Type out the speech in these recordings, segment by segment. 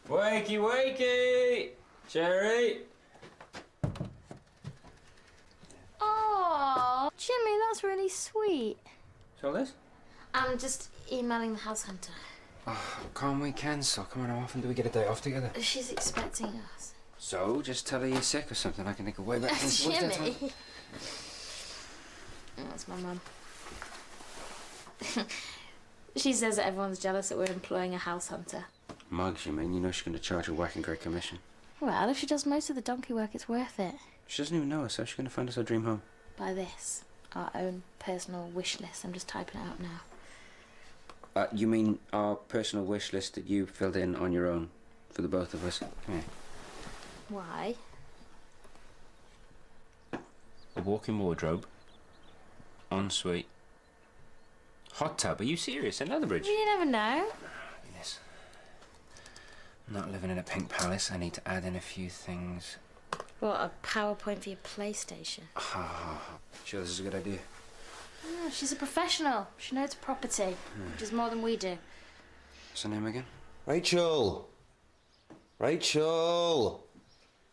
Wakey, wakey! Cherry! Oh, Jimmy, that's really sweet. So this? I'm just emailing the house hunter. Oh, can't we cancel? Come on, how often do we get a day off together? She's expecting us. So, just tell her you're sick or something. I can think of way better things. Jimmy! Oh, that's my mum. She says that everyone's jealous that we're employing a house hunter. Mugs, you mean? You know she's going to charge a whacking great commission. Well, if she does most of the donkey work, it's worth it. She doesn't even know us. How's she going to find us our dream home? By this, our own personal wish list. I'm just typing it out now. You mean our personal wish list that you filled in on your own for the both of us? Come here. Why? A walk-in wardrobe. Ensuite. Hot tub. Are you serious? In Letherbridge? You never know. Yes. I'm not living in a pink palace. I need to add in a few things. What, a PowerPoint for your PlayStation? Sure this is a good idea? Oh, she's a professional. She knows property, which is more than we do. What's her name again? Rachel! Rachel!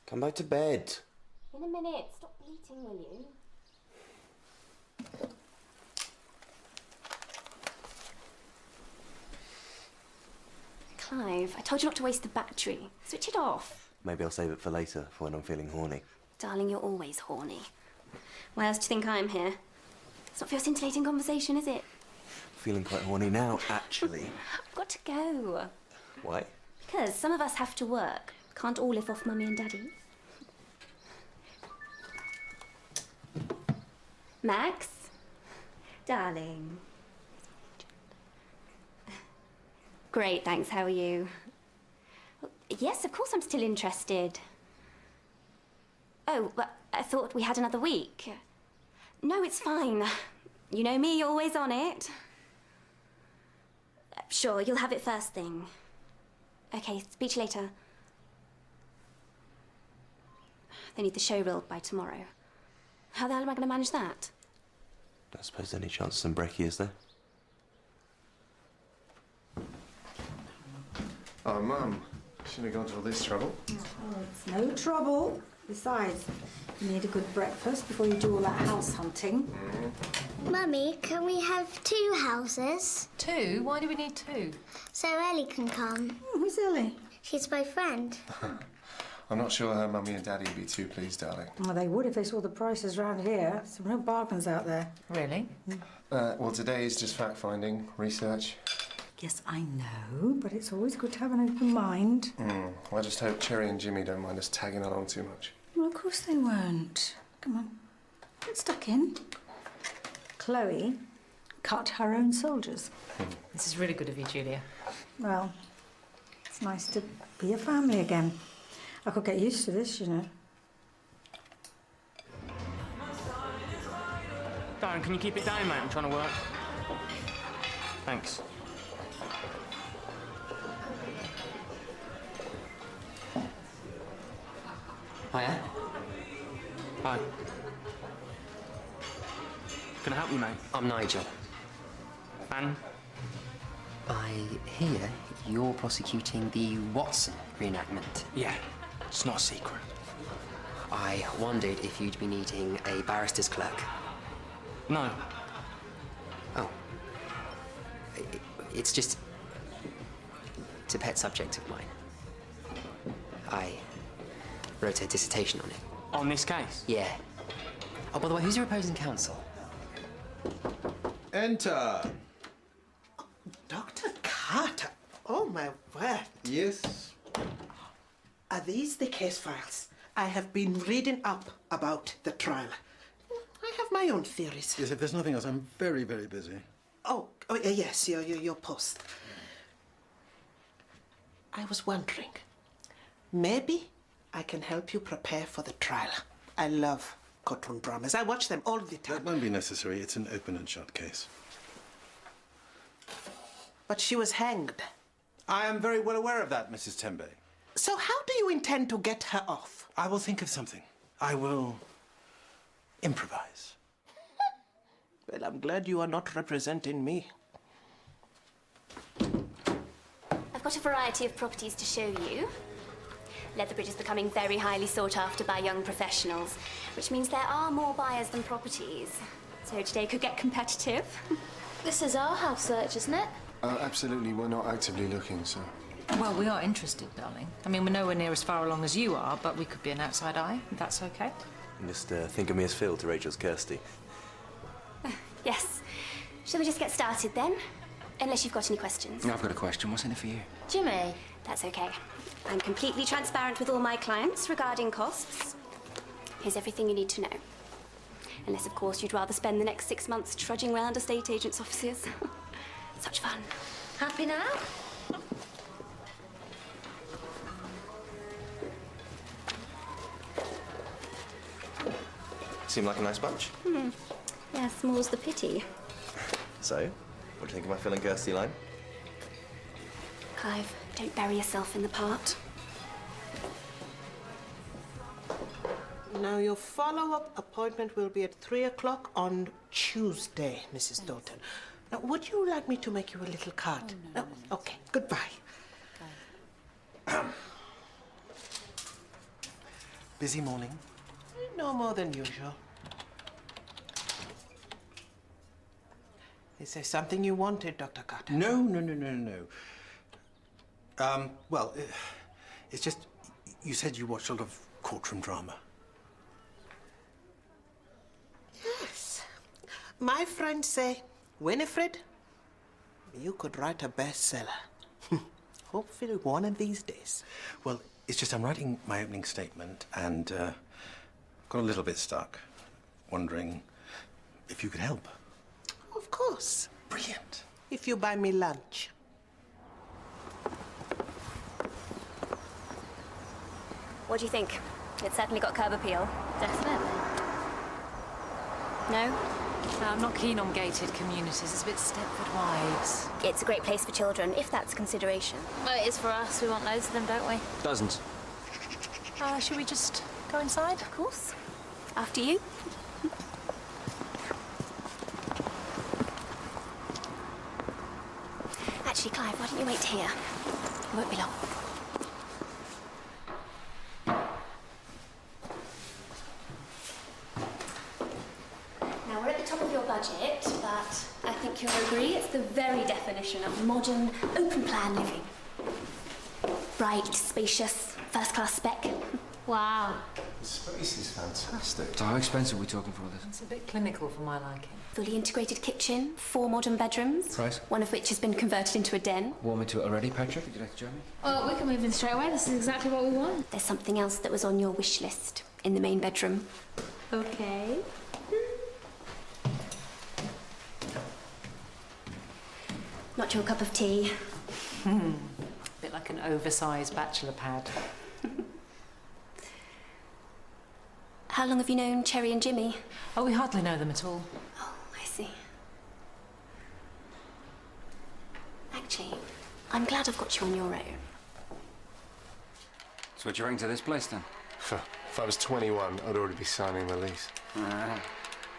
Come back to bed. In a minute. Stop bleating, will you? Clive, I told you not to waste the battery. Switch it off. Maybe I'll save it for later, for when I'm feeling horny. Darling, you're always horny. Why else do you think I'm here? It's not for your scintillating conversation, is it? Feeling quite horny now, actually. I've got to go. Why? Because some of us have to work. Can't all live off Mummy and Daddy. Max? Darling. Great, thanks. How are you? Yes, of course I'm still interested. Oh, but I thought we had another week. No, it's fine. You know me, always on it. Sure, you'll have it first thing. Okay, speak to you later. They need the show reel by tomorrow. How the hell am I going to manage that? Don't suppose any chance of some brekkie, is there? Oh, Mum, shouldn't have gone to all this trouble. Oh, it's no trouble. Besides, you need a good breakfast before you do all that house hunting. Mummy, can we have 2 houses? 2? Why do we need 2? So Ellie can come. Oh, who's Ellie? She's my friend. I'm not sure her Mummy and Daddy would be too pleased, darling. Well, they would if they saw the prices round here. Some real bargains out there. Really? Well, today is just fact-finding, research. Yes, I know, but it's always good to have an open mind. I just hope Cherry and Jimmy don't mind us tagging along too much. Well, of course they won't. Come on, get stuck in. Chloe cut her own soldiers. This is really good of you, Julia. Well, it's nice to be a family again. I could get used to this, you know. Darren, can you keep it down, mate? I'm trying to work. Thanks. Hiya. Hi. Can I help you, mate? I'm Nigel. And? I hear you're prosecuting the Watson reenactment. Yeah, it's not a secret. I wondered if you'd be needing a barrister's clerk. No. Oh. It's just... It's a pet subject of mine. I wrote a dissertation on it. On this case? Yeah. Oh, by the way, who's your opposing counsel? Enter! Dr. Carter? Oh, my word. Yes? Are these the case files? I have been reading up about the trial. I have my own theories. Yes, if there's nothing else, I'm very, very busy. Oh, yes, your post. I was wondering, maybe I can help you prepare for the trial. I love courtroom dramas. I watch them all the time. That won't be necessary. It's an open and shut case. But she was hanged. I am very well aware of that, Mrs. Tembe. So how do you intend to get her off? I will think of something. I will improvise. Well, I'm glad you are not representing me. I've got got a variety of properties to show you. Letherbridge is becoming very highly sought after by young professionals, which means there are more buyers than properties. So today could get competitive. This is our house search, isn't it? Absolutely, we're not actively looking, so... Well, we are interested, darling. I mean, we're nowhere near as far along as you are, but we could be an outside eye, if that's okay. And just think of me as Phil to Rachel's Kirsty. Yes. Shall we just get started then? Unless you've got any questions. I've got a question. What's in it for you? Jimmy. That's okay. I'm completely transparent with all my clients regarding costs. Here's everything you need to know. Unless, of course, you'd rather spend the next 6 months trudging round estate agents' offices. Such fun. Happy now? Seem like a nice bunch. Yeah, small's the pity. So, what do you think of my Phil and Kirsty line? Clive, don't bury yourself in the part. Now, your follow-up appointment will be at 3 o'clock on Tuesday, Mrs. Dalton. Now, would you like me to make you a little card? No? Okay, goodbye. Busy morning? No more than usual. Is there something you wanted, Dr. Carter? No. Well, it's just... You said you watched a lot of courtroom drama. Yes. My friends say, Winifred, you could write a bestseller. Hopefully one of these days. Well, it's just I'm writing my opening statement and got a little bit stuck, wondering if you could help. Of course. Brilliant. If you buy me lunch. What do you think? It's certainly got curb appeal. Definitely. No? No, I'm not keen on gated communities. It's a bit Stepford-Wives. It's a great place for children, if that's consideration. Well, it is for us. We want loads of them, don't we? Dozens. Should we just go inside? Of course. After you. Actually, Clive, why don't you wait here? It won't be long. Now, we're at the top of your budget, but I think you'll agree it's the very definition of modern, open-plan living. Bright, spacious, first-class spec. Wow. The space is fantastic. So how expensive are we talking for this? It's a bit clinical for my liking. Fully integrated kitchen, 4 modern bedrooms. Price? One of which has been converted into a den. Warm into it already, Patrick? Would you like to join me? Well, we can move in straight away. This is exactly what we want. There's something else that was on your wish list in the main bedroom. Okay. Not your cup of tea. A bit like an oversized bachelor pad. How long have you known Cherry and Jimmy? Oh, we hardly know them at all. Oh, I see. Actually, I'm glad I've got you on your own. So what do you bring to this place, then? If I was 21, I'd already be signing the lease.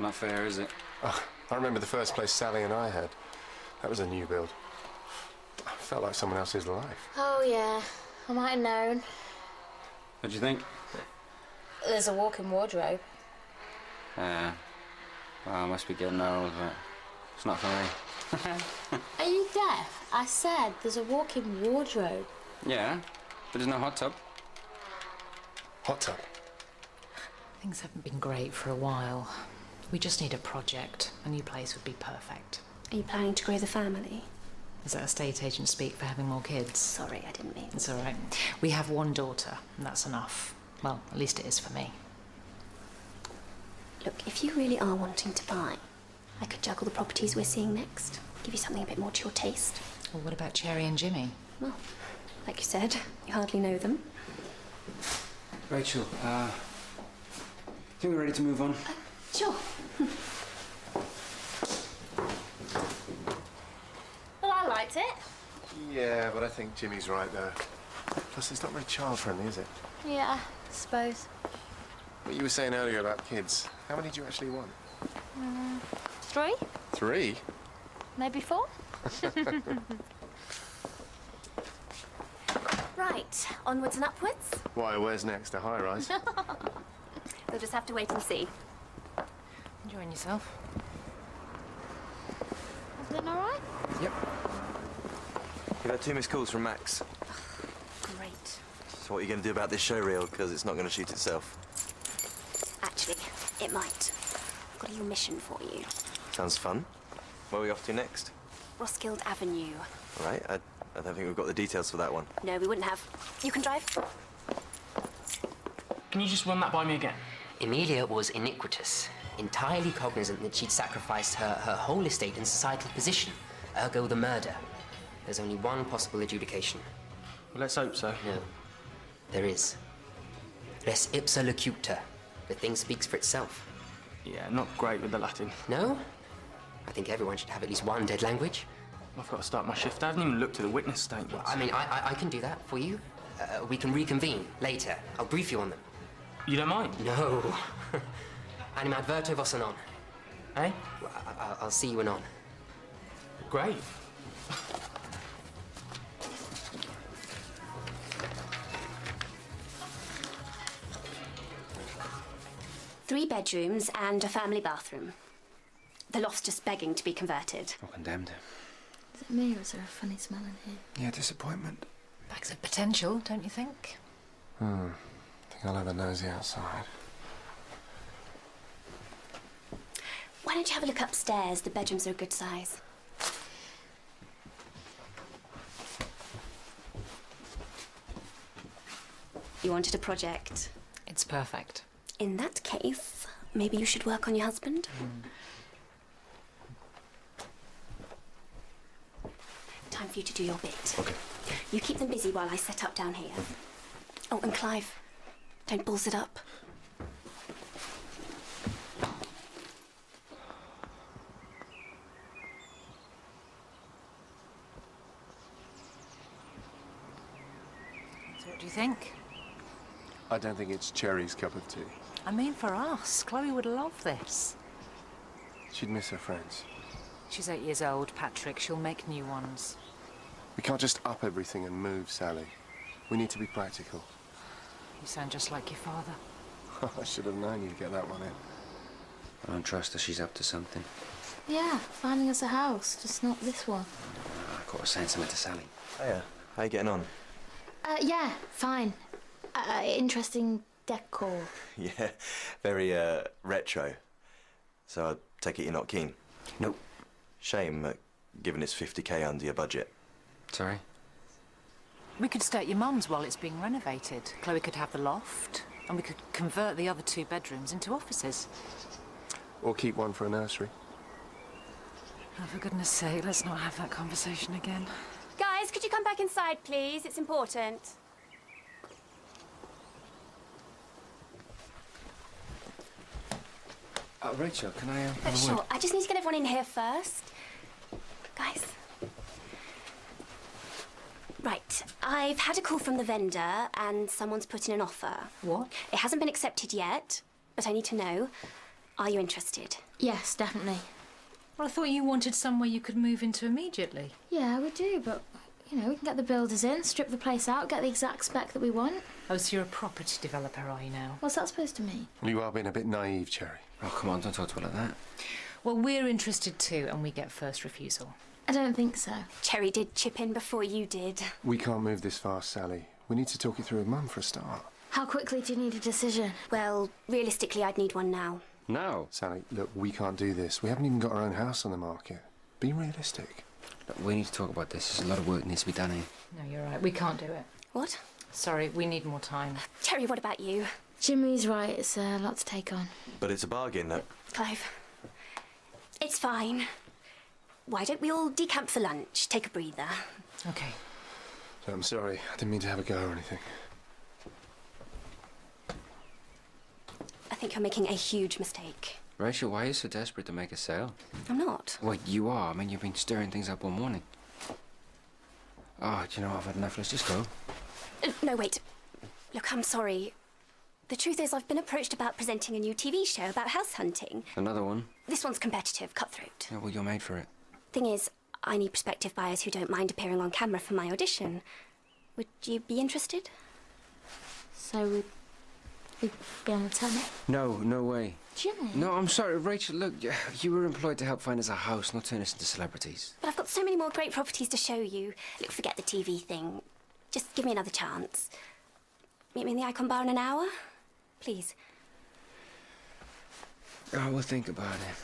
Not fair, is it? Oh, I remember the first place Sally and I had. That was a new build. I felt like someone else's life. Oh, yeah. I might have known. What do you think? There's a walk-in wardrobe. Well, I must be getting old, but it's not for me. Are you deaf? I said there's a walk-in wardrobe. Yeah, but there's no hot tub. Hot tub? Things haven't been great for a while. We just need a project. A new place would be perfect. Are you planning to grow the family? Is that estate agent speak for having more kids? Sorry, I didn't mean. It's all right. We have one daughter, and that's enough. Well, at least it is for me. Look, if you really are wanting to buy, I could juggle the properties we're seeing next. Give you something a bit more to your taste. Well, what about Cherry and Jimmy? Well, like you said, you hardly know them. Rachel, think we're ready to move on? Sure. Well, I liked it. Yeah, but I think Jimmy's right there. Plus, it's not very child-friendly, is it? Yeah, I suppose. What you were saying earlier about kids, how many do you actually want? 3? 3? Maybe 4? Right, onwards and upwards. Why, where's next? A high-rise? We'll just have to wait and see. Enjoying yourself? Everything all right? Yep. You've had 2 missed calls from Max. Great. So what are you going to do about this show reel? Because it's not going to shoot itself. Actually, it might. I've got a little mission for you. Sounds fun. Where are we off to next? Roskilde Avenue. All right, I don't think we've got the details for that one. No, we wouldn't have. You can drive. Can you just run that by me again? Emilia was iniquitous, entirely cognizant that she'd sacrificed her whole estate and societal position, ergo the murder. There's only one possible adjudication. Well, let's hope so. No, there is. Res ipsa locuta. The thing speaks for itself. Yeah, not great with the Latin. No? I think everyone should have at least one dead language. I've got to start my shift. I haven't even looked at the witness statements. I mean, I can do that for you. We can reconvene later. I'll brief you on them. You don't mind? No. Animadverto vos anon. Eh? I'll see you anon. Great. Three bedrooms and a family bathroom. The loft's just begging to be converted. I'm condemned. Is it me or is there a funny smell in here? Yeah, disappointment. Bags of potential, don't you think? I think I'll have a nosy outside. Why don't you have a look upstairs? The bedrooms are a good size. You wanted a project? It's perfect. In that case, maybe you should work on your husband? Time for you to do your bit. Okay. You keep them busy while I set up down here. Oh, and Clive, don't balls it up. So what do you think? I don't think it's Cherry's cup of tea. I mean, for us, Chloe would love this. She'd miss her friends. She's 8 years old, Patrick. She'll make new ones. We can't just up everything and move, Sally. We need to be practical. You sound just like your father. I should have known you'd get that one in. I don't trust her. She's up to something. Yeah, finding us a house, just not this one. I caught her saying something to Sally. Oh, yeah. How you getting on? Yeah, fine. Interesting decor. Yeah, very retro. So I take it you're not keen? Nope. Shame, given it's 50k under your budget. Sorry? We could stay at your mum's while it's being renovated. Chloe could have the loft, and we could convert the other 2 bedrooms into offices. Or keep one for a nursery. Oh, for goodness sake, let's not have that conversation again. Guys, could you come back inside, please? It's important. Rachel, can I have a Sure, word? I just need to get everyone in here first. Guys. Right, I've had a call from the vendor and someone's put in an offer. What? It hasn't been accepted yet, but I need to know. Are you interested? Yes, definitely. Well, I thought you wanted somewhere you could move into immediately. Yeah, we do, but, you know, we can get the builders in, strip the place out, get the exact spec that we want. Oh, so you're a property developer, are you now? What's that supposed to mean? You are being a bit naive, Cherry. Oh, come on, don't talk to her like that. Well, we're interested too, and we get first refusal. I don't think so. Cherry did chip in before you did. We can't move this fast, Sally. We need to talk it through with Mum for a start. How quickly do you need a decision? Well, realistically, I'd need one now. No. Sally, look, we can't do this. We haven't even got our own house on the market. Be realistic. Look, we need to talk about this. There's a lot of work that needs to be done here. No, you're right. We can't do it. What? Sorry, we need more time. Cherry, what about you? Jimmy's right, it's a lot to take on. But it's a bargain. Clive, it's fine. Why don't we all decamp for lunch, take a breather? Okay. I'm sorry. I didn't mean to have a go or anything. I think you're making a huge mistake. Rachel, why are you so desperate to make a sale? I'm not. Well, you are. I mean, you've been stirring things up all morning. Oh, do you know, I've had enough. Let's just go. No, wait. Look, I'm sorry. The truth is, I've been approached about presenting a new TV show about house hunting. Another one? This one's competitive, cutthroat. Yeah, well, you're made for it. Thing is, I need prospective buyers who don't mind appearing on camera for my audition. Would you be interested? So we'd be able to tell me? No, no way. Jimmy? No, I'm sorry, Rachel, look, you were employed to help find us a house, not turn us into celebrities. But I've got so many more great properties to show you. Look, forget the TV thing. Just give me another chance. Meet me in the Icon Bar in an hour? Please. Oh, we'll think about it.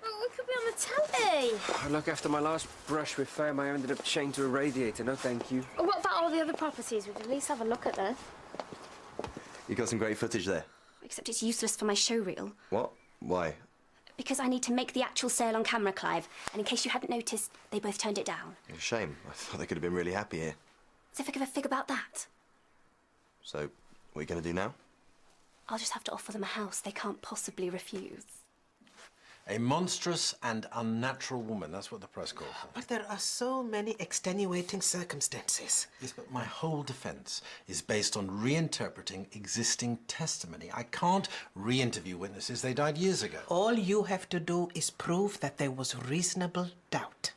Oh, we could be on the telly. Oh, look, after my last brush with fame, I ended up chained to a radiator. No, thank you. Oh, what about all the other properties? We'd at least have a look at them. You got some great footage there. Except it's useless for my show reel. What? Why? Because I need to make the actual sale on camera, Clive. And in case you hadn't noticed, they both turned it down. Shame. I thought they could have been really happy here. As if I give a fig about that. So, what are you going to do now? I'll just have to offer them a house they can't possibly refuse. A monstrous and unnatural woman, that's what the press calls her. But there are so many extenuating circumstances. Yes, but my whole defence is based on reinterpreting existing testimony. I can't re-interview witnesses. They died years ago. All you have to do is prove that there was reasonable doubt.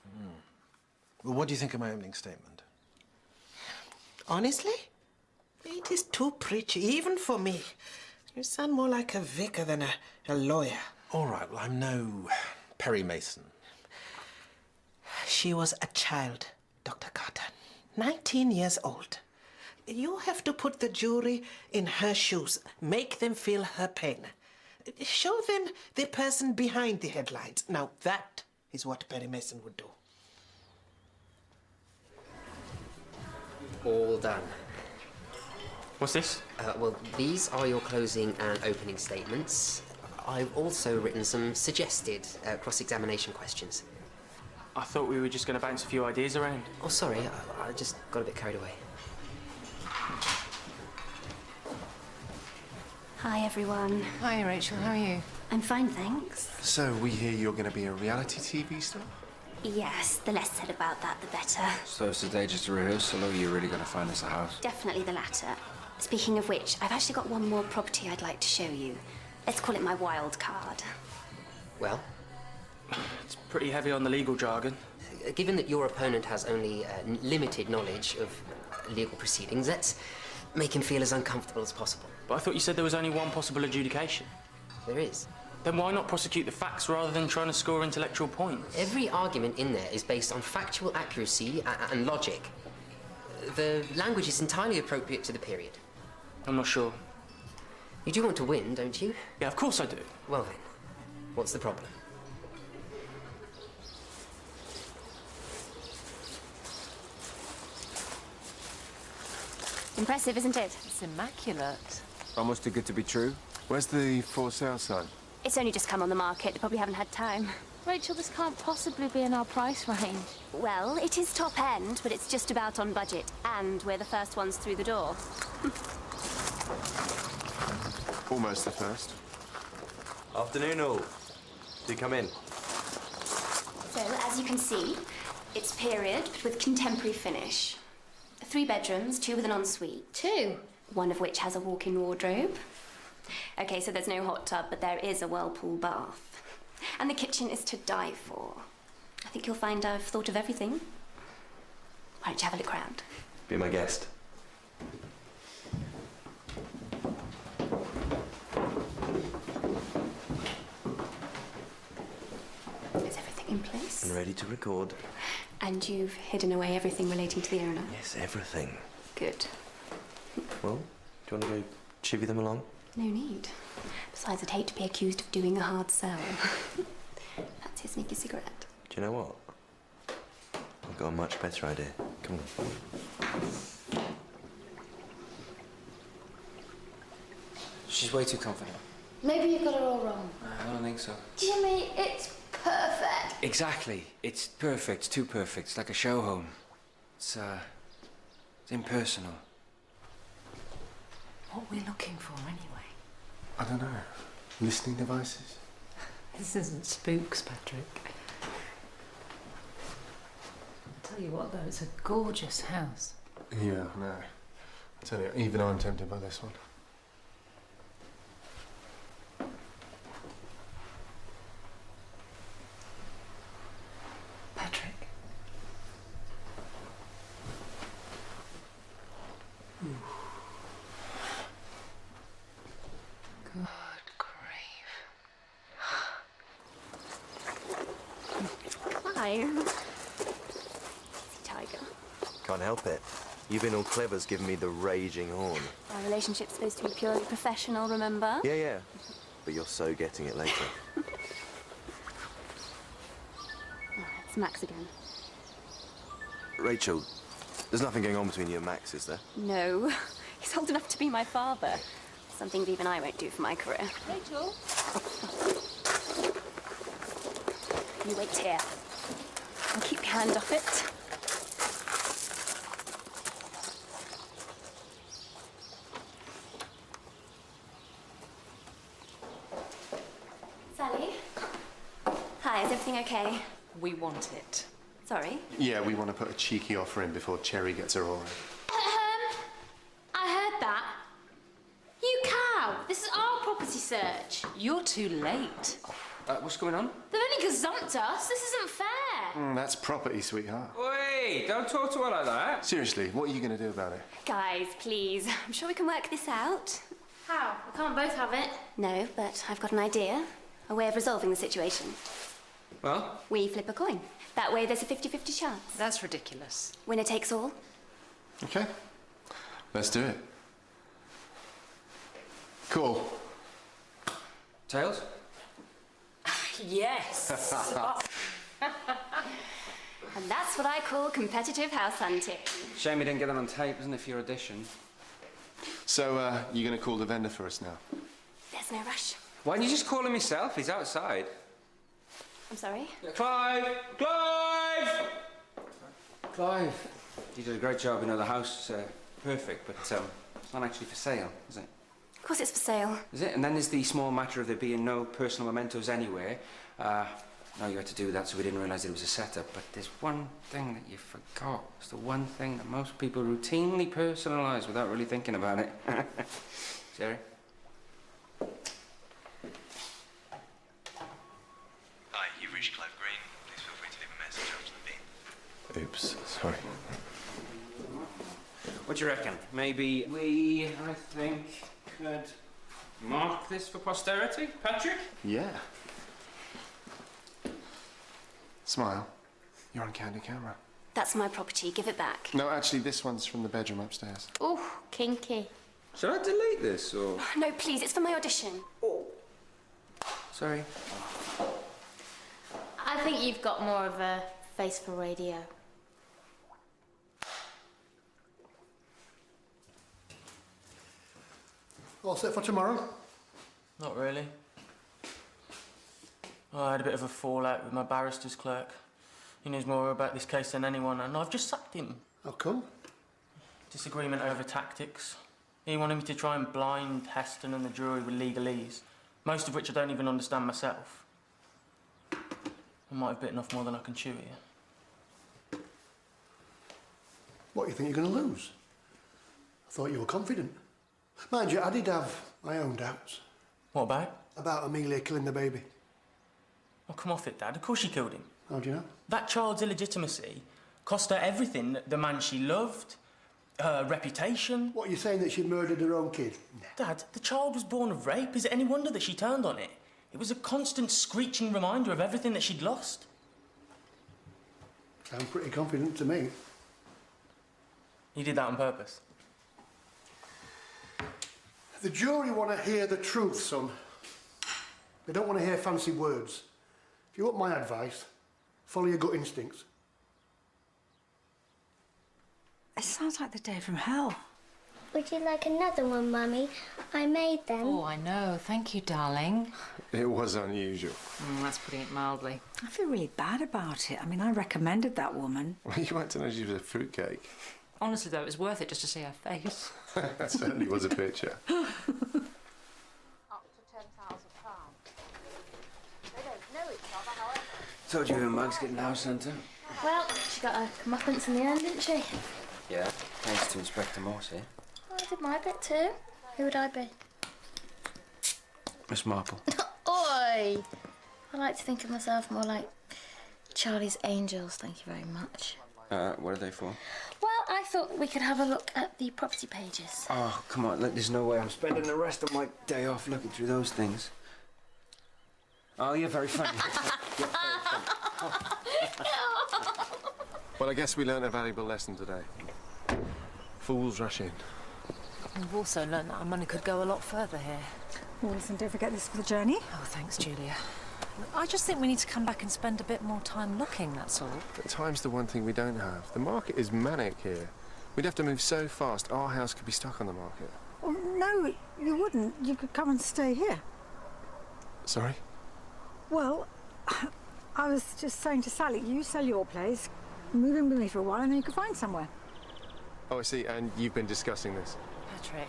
Well, what do you think of my opening statement? Honestly, it is too preachy, even for me. You sound more like a vicar than a lawyer. All right, well, I'm no Perry Mason. She was a child, Dr. Carter. 19 years old. You have to put the jury in her shoes. Make them feel her pain. Show them the person behind the headlines. Now, that is what Perry Mason would do. All done. What's this? Well, these are your closing and opening statements. I've also written some suggested cross-examination questions. I thought we were just going to bounce a few ideas around. Oh, sorry, I just got a bit carried away. Hi, everyone. Hi, Rachel, how are you? I'm fine, thanks. So, we hear you're going to be a reality TV star? Yes, the less said about that, the better. So is today just a rehearsal, or are you really going to find us a house? Definitely the latter. Speaking of which, I've actually got one more property I'd like to show you. Let's call it my wild card. Well? It's pretty heavy on the legal jargon. Given that your opponent has only limited knowledge of legal proceedings, let's make him feel as uncomfortable as possible. But I thought you said there was only one possible adjudication. There is. Then why not prosecute the facts rather than trying to score intellectual points? Every argument in there is based on factual accuracy and logic. The language is entirely appropriate to the period. I'm not sure. You do want to win, don't you? Yeah, of course I do. Well then, what's the problem? Impressive, isn't it? It's immaculate. Almost too good to be true. Where's the for sale sign? It's only just come on the market. They probably haven't had time. Rachel, this can't possibly be in our price range. Well, it is top end, but it's just about on budget. And we're the first ones through the door. Almost the first. Afternoon, all. Do come in. So, as you can see, it's period, but with contemporary finish. 3 bedrooms, 2 with an ensuite. 2? One of which has a walk-in wardrobe. Okay, so there's no hot tub, but there is a whirlpool bath. And the kitchen is to die for. I think you'll find I've thought of everything. Why don't you have a look round? Be my guest. Is everything in place? And ready to record. And you've hidden away everything relating to the owner? Yes, everything. Good. Well, do you want to go chivvy them along? No need. Besides, I'd hate to be accused of doing a hard sell. That's his sneaky cigarette. Do you know what? I've got a much better idea. Come on. She's way too confident. Maybe you've got it all wrong. I don't think so. Jimmy, it's perfect. Exactly. It's perfect. It's too perfect. It's like a show home. It's impersonal. What are we looking for, anyway? I don't know. Listening devices? This isn't Spooks, Patrick. I'll tell you what, though, it's a gorgeous house. Yeah, no. I tell you, even I'm tempted by this one. time. Easy, tiger. Can't help it. You've been all clever's giving me the raging horn. Our relationship's supposed to be purely professional, remember? Yeah. But you're so getting it later. It's Max again. Rachel, there's nothing going on between you and Max, is there? No. He's old enough to be my father. Something that even I won't do for my career. Rachel? You wait here. And keep your hand off it. Sally? Hi, is everything okay? We want it. Sorry? Yeah, we want to put a cheeky offer in before Cherry gets her aura. I heard that. You cow! This is our property search. You're too late. What's going on? They've only gazumped us. This isn't fair. That's property, sweetheart. Wait, don't talk to her like that. Seriously, what are you going to do about it? Guys, please. I'm sure we can work this out. How? We can't both have it. No, but I've got an idea. A way of resolving the situation. Well? We flip a coin. That way there's a 50-50 chance. That's ridiculous. Winner takes all. Okay, let's do it. Cool. Tails? Yes. And that's what I call competitive house hunting. Shame you didn't get that on tape, isn't it, for your audition? So, you're going to call the vendor for us now? There's no rush. Why don't you just call him yourself? He's outside. I'm sorry? Clive! Clive! Clive! You did a great job. You know, the house perfect, but it's not actually for sale, is it? Of course it's for sale. Is it? And then there's the small matter of there being no personal mementos anywhere. No, you had to do that, so we didn't realise it was a setup. But there's one thing that you forgot. It's the one thing that most people routinely personalise without really thinking about it. Jerry? Hi, you've reached Clive Green. Please feel free to leave a message after the beep. Oops, sorry. What do you reckon? Maybe we, I think, could mark this for posterity, Patrick? Yeah. Smile. You're on candid camera. That's my property. Give it back. No, actually, this one's from the bedroom upstairs. Ooh, kinky. Should I delete this, or...? No, please. It's for my audition. Sorry. I think you've got more of a face for radio. All set for tomorrow? Not really. I had a bit of a fallout with my barrister's clerk. He knows more about this case than anyone, and I've just sacked him. How come? Disagreement over tactics. He wanted me to try and blind Heston and the jury with legalese, most of which I don't even understand myself. I might have bitten off more than I can chew here. What, you think you're going to lose? I thought you were confident. Mind you, I did have my own doubts. What about? About Amelia killing the baby. Oh, come off it, Dad. Of course she killed him. How do you know? That child's illegitimacy cost her everything. The man she loved, her reputation. What, are you saying that she murdered her own kid? Dad, the child was born of rape. Is it any wonder that she turned on it? It was a constant screeching reminder of everything that she'd lost. Sound pretty confident to me. You did that on purpose? The jury want to hear the truth, son. They don't want to hear fancy words. If you want my advice, follow your gut instincts. It sounds like the day from hell. Would you like another one, Mummy? I made them. Oh, I know. Thank you, darling. It was unusual. That's putting it mildly. I feel really bad about it. I mean, I recommended that woman. Well, you weren't to know she was a fruitcake. Honestly, though, it was worth it just to see her face. That certainly was a picture. Up to £10,000. They don't know each other, however. Told you her mug's getting house hunter. Well, she got her comeuppance in the end, didn't she? Yeah, thanks to Inspector Morse here. I did my bit too. Who would I be? Miss Marple. Oi! I like to think of myself more like Charlie's Angels, thank you very much. What are they for? Well, I thought we could have a look at the property pages. Oh, come on, look, there's no way I'm spending the rest of my day off looking through those things. Oh, you're very funny. You're very funny. Well, I guess we learned a valuable lesson today. Fools rush in. We've also learned that our money could go a lot further here. Well, listen, don't forget this for the journey. Oh, thanks, Julia. I just think we need to come back and spend a bit more time looking, that's all. But time's the one thing we don't have. The market is manic here. We'd have to move so fast, our house could be stuck on the market. Oh, no, you wouldn't. You could come and stay here. Sorry? Well, I was just saying to Sally, you sell your place, move in with me for a while, and then you could find somewhere. Oh, I see, and you've been discussing this. Patrick.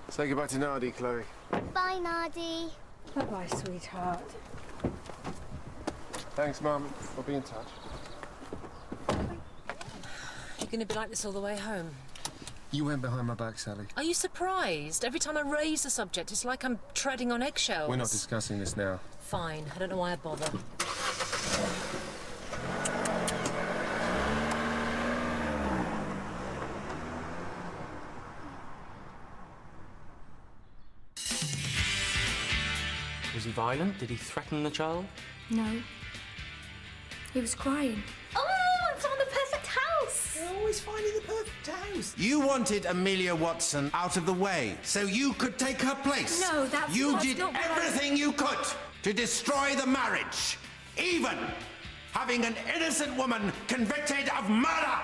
Say goodbye to Nardi, Chloe. Bye, Nardi. Bye-bye, sweetheart. Thanks, Mum. I'll be in touch. You're going to be like this all the way home? You went behind my back, Sally. Are you surprised? Every time I raise the subject, it's like I'm treading on eggshells. We're not discussing this now. Fine. I don't know why I bother. Was he violent? Did he threaten the child? No. He was crying. Oh, I found the perfect house! You're always finding the perfect house. You wanted Amelia Watson out of the way so you could take her place. No, that's You not did what I- everything you could to destroy the marriage, even having an innocent woman convicted of murder.